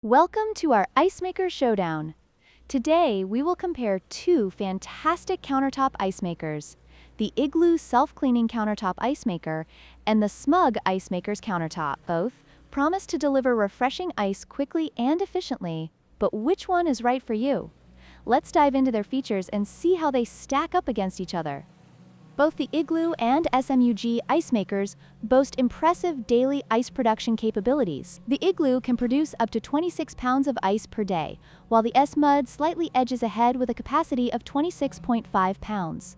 Welcome to our Ice Maker Showdown. Today, we will compare two fantastic countertop ice makers, the Igloo self-cleaning countertop ice maker and the SMUG ice maker's countertop. Both promise to deliver refreshing ice quickly and efficiently, but which one is right for you? Let's dive into their features and see how they stack up against each other. Both the Igloo and SMUG ice makers boast impressive daily ice production capabilities. The Igloo can produce up to 26 pounds of ice per day, while the SMUG slightly edges ahead with a capacity of 26.5 pounds.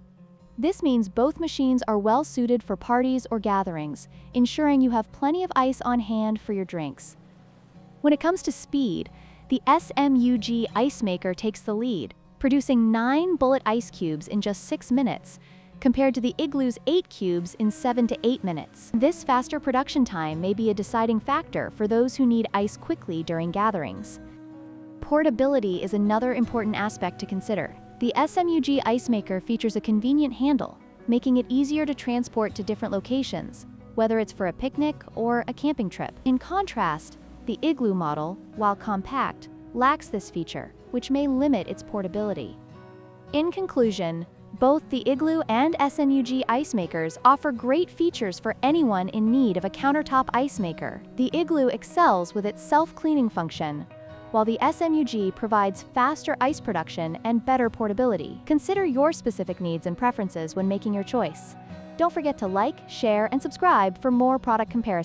This means both machines are well suited for parties or gatherings, ensuring you have plenty of ice on hand for your drinks. When it comes to speed, the SMUG ice maker takes the lead, producing 9 bullet ice cubes in just 6 minutes, compared to the Igloo's 8 cubes in 7 to 8 minutes. This faster production time may be a deciding factor for those who need ice quickly during gatherings. Portability is another important aspect to consider. The SMUG ice maker features a convenient handle, making it easier to transport to different locations, whether it's for a picnic or a camping trip. In contrast, the Igloo model, while compact, lacks this feature, which may limit its portability. In conclusion, both the Igloo and SMUG ice makers offer great features for anyone in need of a countertop ice maker. The Igloo excels with its self-cleaning function, while the SMUG provides faster ice production and better portability. Consider your specific needs and preferences when making your choice. Don't forget to like, share, and subscribe for more product comparisons.